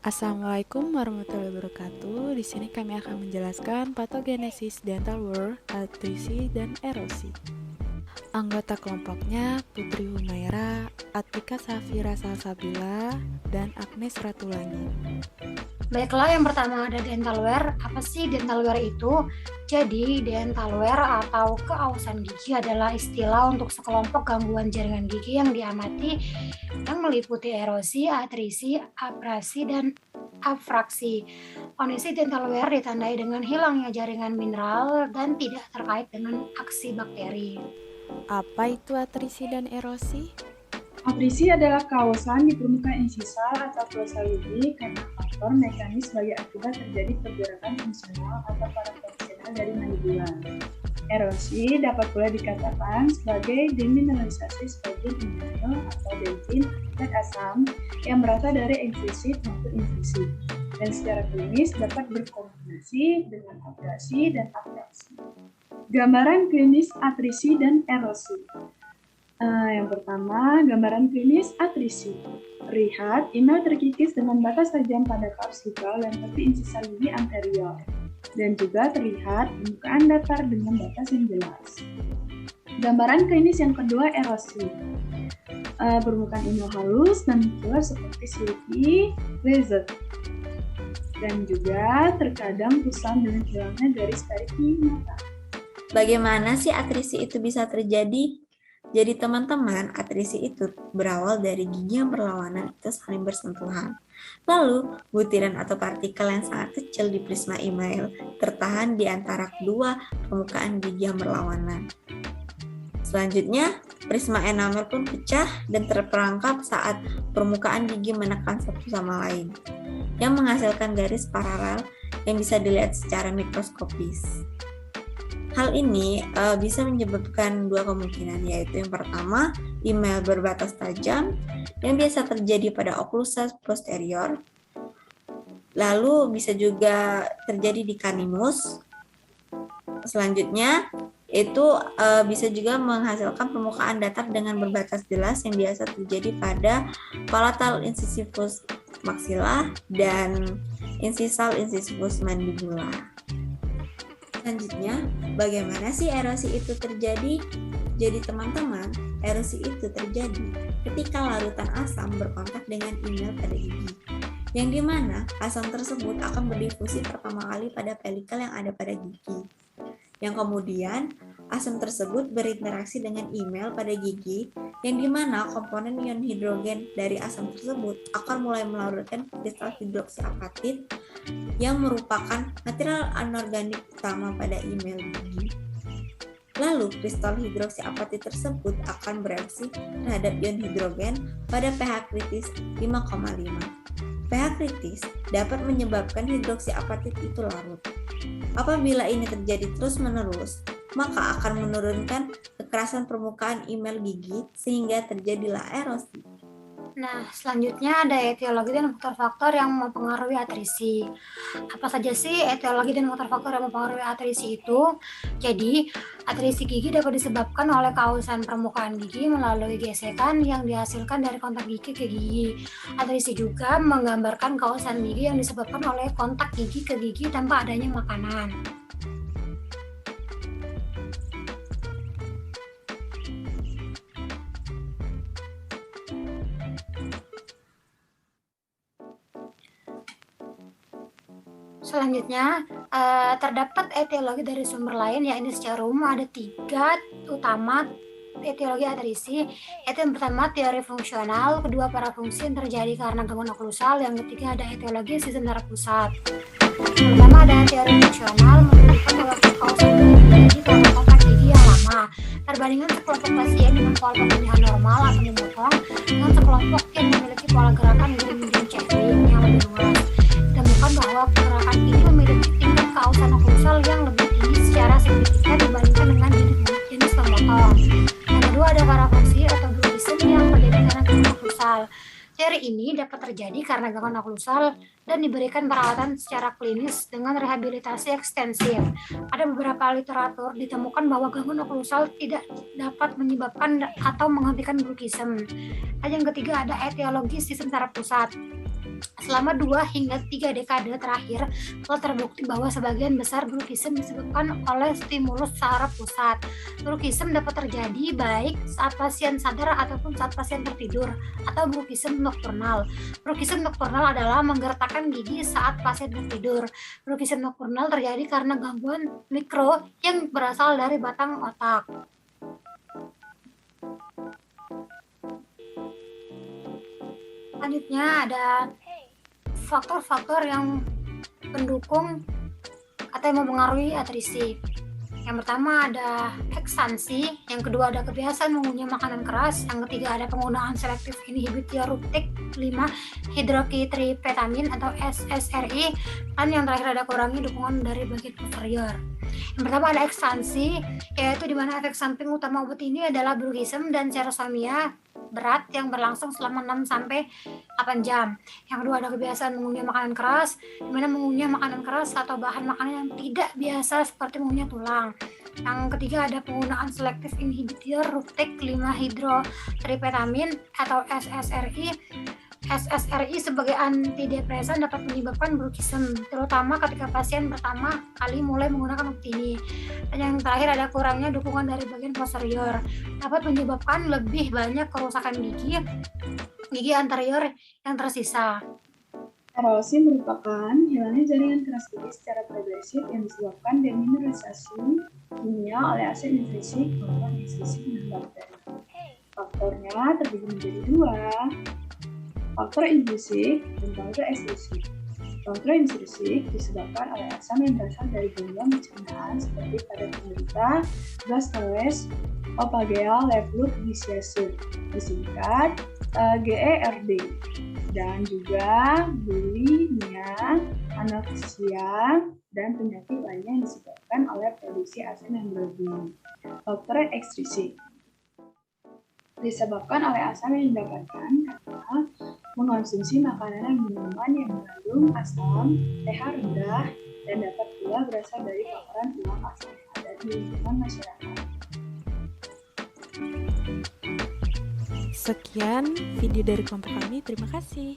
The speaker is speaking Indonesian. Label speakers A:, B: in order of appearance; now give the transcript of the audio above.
A: Assalamualaikum warahmatullahi wabarakatuh. Di sini kami akan menjelaskan patogenesis dental wear, atrisi, dan erosi. Anggota kelompoknya Putri Humaira, Atika Safira Salsabila, dan Agnes Ratulani.
B: Baiklah, yang pertama ada dental wear. Apa sih dental wear itu? Jadi, dental wear atau keausan gigi adalah istilah untuk sekelompok gangguan jaringan gigi yang diamati yang meliputi erosi, atrisi, abrasi, dan afraksi. Kondisi dental wear ditandai dengan hilangnya jaringan mineral dan tidak terkait dengan aksi bakteri.
A: Apa itu atrisi dan erosi?
C: Atrisi adalah kaosan di permukaan insisal atau klosal gigi karena faktor mekanis sebagai akibat terjadi pergerakan fungsional atau parafunksional dari mandibula. Erosi dapat pula dikatakan sebagai demineralisasi spaghetti mineral atau bensin dan asam yang berasal dari ekstensif maupun intensif dan secara klinis dapat berkombinasi dengan abrasi dan afraksi. Gambaran klinis atrisi dan erosi. Yang pertama, gambaran klinis atrisi. Lihat, email terkikis dengan batas tajam pada kapsikal dan tepi insisal gigi anterior. Dan juga terlihat permukaan datar dengan batas yang jelas. Gambaran klinis yang kedua, erosi. Permukaan email halus dan keluar seperti silky, laser. Dan juga terkadang kusam dengan hilangnya garis tarik di mata.
D: Bagaimana sih atrisi itu bisa terjadi? Jadi teman-teman, atrisi itu berawal dari gigi yang berlawanan itu saling bersentuhan. Lalu, butiran atau partikel yang sangat kecil di prisma email tertahan di antara kedua permukaan gigi yang berlawanan. Selanjutnya, prisma enamel pun pecah dan terperangkap saat permukaan gigi menekan satu sama lain, yang menghasilkan garis paralel yang bisa dilihat secara mikroskopis. Hal ini bisa menyebabkan dua kemungkinan, yaitu yang pertama, email berbatas tajam yang biasa terjadi pada oklusal posterior. Lalu bisa juga terjadi di canimus. Selanjutnya, itu bisa juga menghasilkan permukaan datar dengan berbatas jelas yang biasa terjadi pada palatal incisivus maxilla dan incisal incisivus mandibula. Selanjutnya, bagaimana sih erosi itu terjadi? Jadi teman-teman, erosi itu terjadi ketika larutan asam berkontak dengan email pada gigi, yang dimana asam tersebut akan berdifusi pertama kali pada pelikel yang ada pada gigi, yang kemudian asam tersebut berinteraksi dengan email pada gigi, yang dimana komponen ion hidrogen dari asam tersebut akan mulai melarutkan kristal hidroksiapatit yang merupakan material anorganik utama pada email gigi. Lalu, kristal hidroksiapatit tersebut akan bereaksi terhadap ion hidrogen pada pH kritis 5,5. pH kritis dapat menyebabkan hidroksiapatit itu larut. Apabila ini terjadi terus-menerus, maka akan menurunkan kekerasan permukaan email gigi sehingga terjadilah erosi.
B: Nah, selanjutnya ada etiologi dan faktor-faktor yang mempengaruhi atrisi. Apa saja sih etiologi dan faktor-faktor yang mempengaruhi atrisi itu? Jadi, atrisi gigi dapat disebabkan oleh kausan permukaan gigi melalui gesekan yang dihasilkan dari kontak gigi ke gigi. Atrisi juga menggambarkan kausan gigi yang disebabkan oleh kontak gigi ke gigi tanpa adanya makanan. Selanjutnya, terdapat etiologi dari sumber lain, yakni secara umum ada 3 utama etiologi atrisi, yaitu yang pertama teori fungsional, kedua parafungsi yang terjadi karena gangguan oklusal, yang ketiga ada etiologi sistem darah pusat. Yang pertama ada teori fungsional, menunjukkan bahwa kausan terjadi karena kontak gigi yang lama, perbandingan sekelompok pasien dengan pola pemilihan normal atau memotong dengan sekelompok yang memiliki pola gerakan grinding chafing yang lebih luas. Ditemukan bahwa gerakan ini memiliki tingkat kausan oklusal yang lebih tinggi secara signifikan dibandingkan dengan jenis pemotong. Yang kedua ada parafungsi atau bruxism yang terjadi karena gangguan oklusal. Teori ini dapat terjadi karena gangguan oklusal dan diberikan perawatan secara klinis dengan rehabilitasi ekstensif. Pada beberapa literatur ditemukan bahwa gangguan oklusal tidak dapat menyebabkan atau menghentikan bruxism. Dan yang ketiga ada etiologi sistem saraf pusat. Selama 2 hingga 3 dekade terakhir, telah terbukti bahwa sebagian besar bruxism disebabkan oleh stimulus saraf pusat. Bruxism dapat terjadi baik saat pasien sadar ataupun saat pasien tertidur, atau bruxism nokturnal. Bruxism nokturnal adalah menggertakkan gigi saat pasien tertidur. Bruxism nokturnal terjadi karena gangguan mikro yang berasal dari batang otak. Selanjutnya ada faktor-faktor yang mendukung atau yang mempengaruhi atrisi. Yang pertama ada ekstansi, yang kedua ada kebiasaan mengunyah makanan keras, yang ketiga ada penggunaan selektif inhibitor ruptik 5 hidroksitripetamin atau SSRI, dan yang terakhir ada kurangi dukungan dari bagian posterior. Yang pertama ada ekstansi, yaitu di mana efek samping utama obat ini adalah bruxism dan xerostomia berat yang berlangsung selama 6-8 jam. Yang kedua ada kebiasaan mengunyah makanan keras, di mana mengunyah makanan keras atau bahan makanan yang tidak biasa seperti mengunyah tulang. Yang ketiga ada penggunaan selektif inhibitor ruptik 5 hidroksipropylamine atau SSRI. SSRI sebagai antidepresan dapat menyebabkan bruxism, terutama ketika pasien pertama kali mulai menggunakan obat ini. Dan yang terakhir ada kurangnya dukungan dari bagian posterior, dapat menyebabkan lebih banyak kerusakan gigi anterior yang tersisa.
C: Erosi merupakan hilangnya jaringan keras gigi secara progresif yang disebabkan demineralisasi kimia oleh asid nitrisik maupun ekstrisik dan bakteri. Faktornya terbagi menjadi 2, faktor intrinsik dan faktor ekstrisik. Faktor intrinsik disebabkan oleh asam yang berasal dari gangguan pencernaan seperti pada penderita gastroless esophageal reflux disease, disingkat GERD, dan juga bulimia, anoreksia, dan penyakit lainnya yang disebabkan oleh produksi asam yang berlebih. Faktor ekstrisik disebabkan oleh asam yang didapatkan karena mengonsumsi makanan dan minuman yang mengandung asam, pH rendah, dan dapat pula berasal dari paparan uang asam yang ada di lingkungan masyarakat.
A: Sekian video dari kelompok kami, terima kasih.